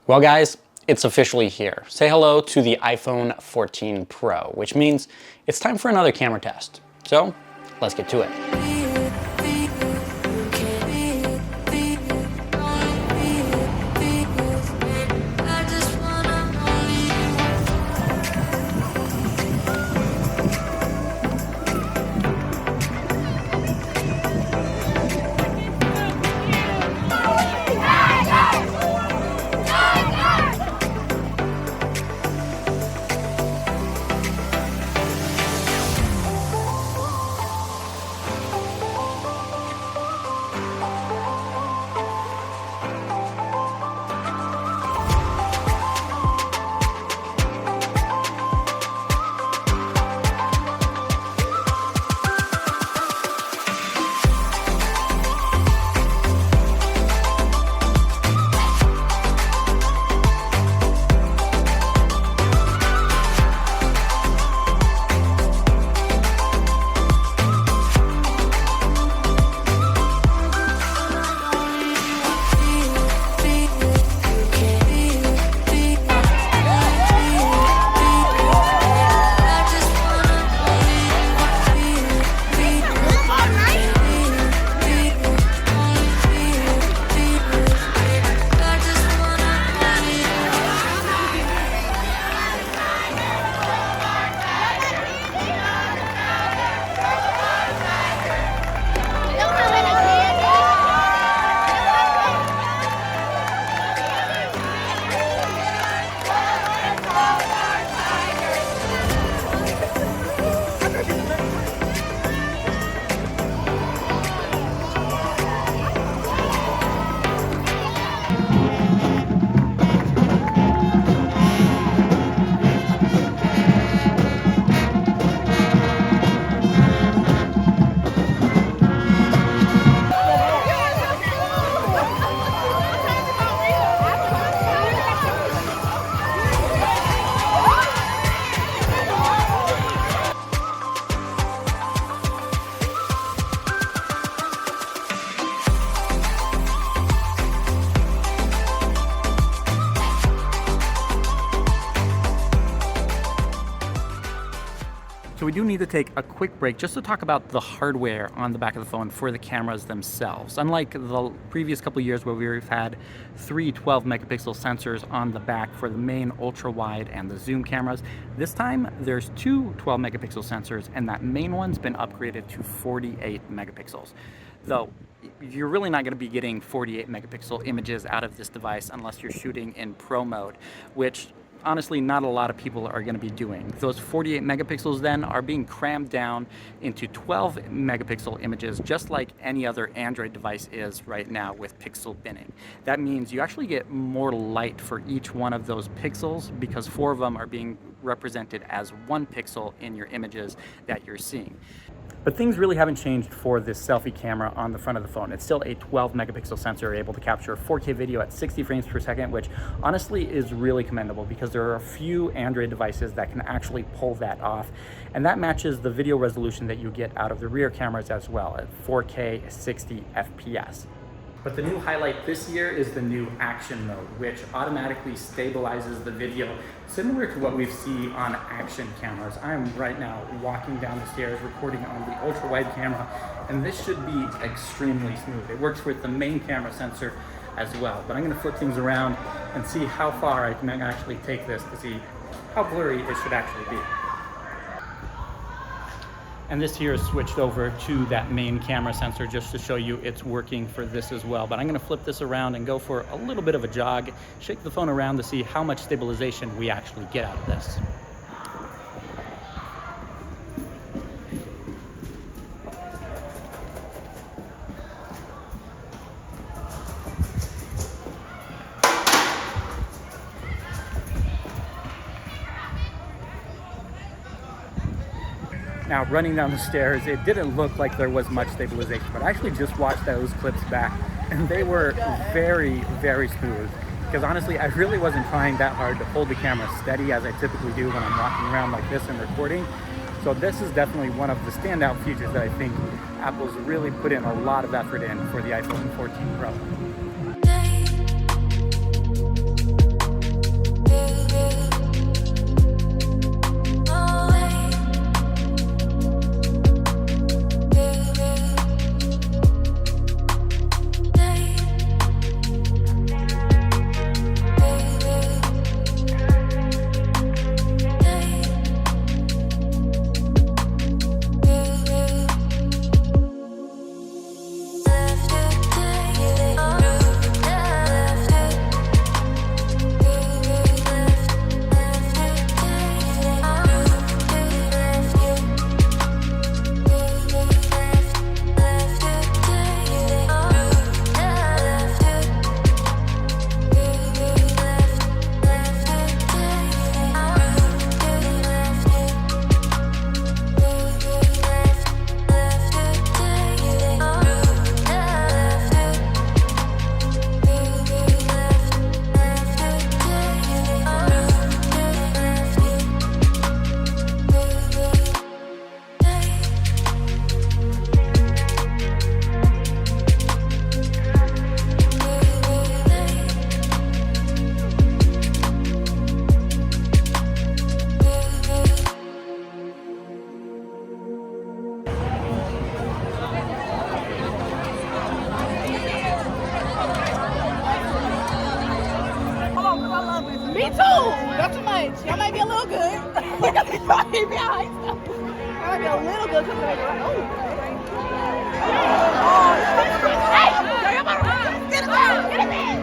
Well guys, it's officially here. Say hello to the iPhone 14 Pro, which means it's time for another camera test. So let's get to it. So we do need to take a quick break just to talk about the hardware on the back of the phone for the cameras themselves. Unlike the previous couple of years where we've had three 12 megapixel sensors on the back for the main ultra wide and the zoom cameras, this time there's two 12 megapixel sensors and that main one's been upgraded to 48 megapixels. Though you're really not going to be getting 48 megapixel images out of this device unless you're shooting in pro mode, which honestly not a lot of people are going to be doing. Those 48 megapixels then are being crammed down into 12 megapixel images, just like any other Android device is right now with pixel binning. That means you actually get more light for each one of those pixels because 4 of them are being represented as 1 pixel in your images that you're seeing. But things really haven't changed for this selfie camera on the front of the phone. It's still a 12 megapixel sensor able to capture 4K video at 60 frames per second, which honestly is really commendable because there are a few Android devices that can actually pull that off. And that matches the video resolution that you get out of the rear cameras as well at 4K 60 FPS. But the new highlight this year is the new action mode, which automatically stabilizes the video, similar to what we see on action cameras. I am right now walking down the stairs recording on the ultra wide camera, and this should be extremely smooth. It works with the main camera sensor as well, but I'm going to flip things around and see how far I can actually take this to see how blurry it should actually be. And this here is switched over to that main camera sensor just to show you it's working for this as well. But I'm going to flip this around and go for a little bit of a jog, shake the phone around to see how much stabilization we actually get out of this. Now, running down the stairs, it didn't look like there was much stabilization, but I actually just watched those clips back, and they were very, very smooth. Because honestly, I really wasn't trying that hard to hold the camera steady as I typically do when I'm walking around like this and recording. So this is definitely one of the standout features that I think Apple's really put in a lot of effort in for the iPhone 14 Pro. Me too. Not too much. Y'all might be a little good. Y'all might be high stuff. Y'all might be a little good because of oh. Hey, y'all better run. Get it down. Get it in.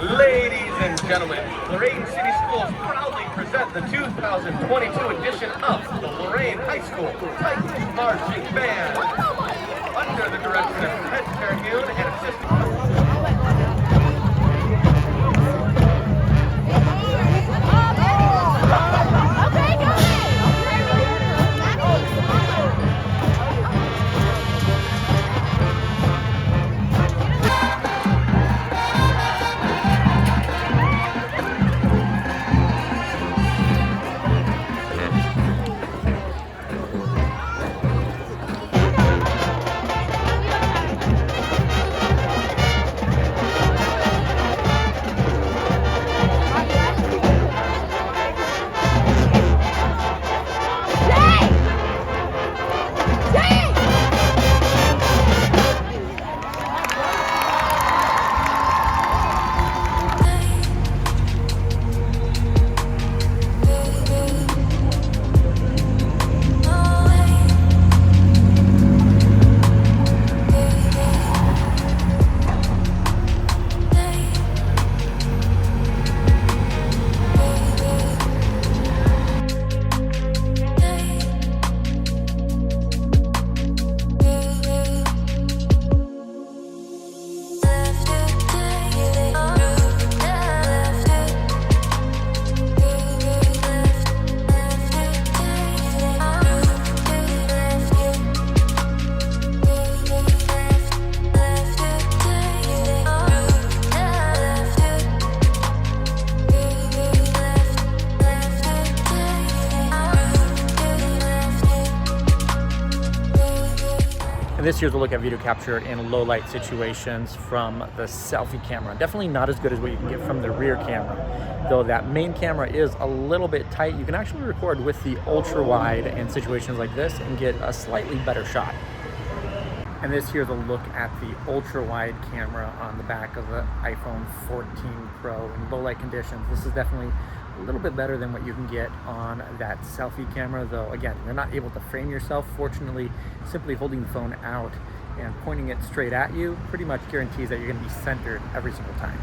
Ladies and gentlemen, Lorain City Schools proudly present the 2022 edition of the Lorain High School Titan Marching Band. Under the direction of head Terhune and assistant. And this here's a look at video capture in low light situations from the selfie camera. Definitely not as good as what you can get from the rear camera. Though that main camera is a little bit tight, you can actually record with the ultra wide in situations like this and get a slightly better shot. And this here's a look at the ultra wide camera on the back of the iPhone 14 Pro in low light conditions. This is definitely a little bit better than what you can get on that selfie camera, though again, you're not able to frame yourself. Fortunately, simply holding the phone out and pointing it straight at you pretty much guarantees that you're going to be centered every single time.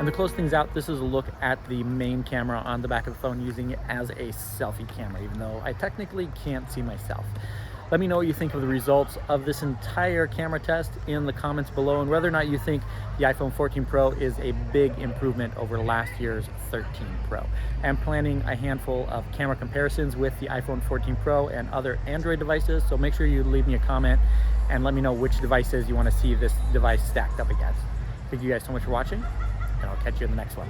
And to close things out, this is a look at the main camera on the back of the phone using it as a selfie camera, even though I technically can't see myself. Let me know what you think of the results of this entire camera test in the comments below, and whether or not you think the iPhone 14 Pro is a big improvement over last year's 13 Pro. I'm planning a handful of camera comparisons with the iPhone 14 Pro and other Android devices, so make sure you leave me a comment and let me know which devices you want to see this device stacked up against. Thank you guys so much for watching, and I'll catch you in the next one.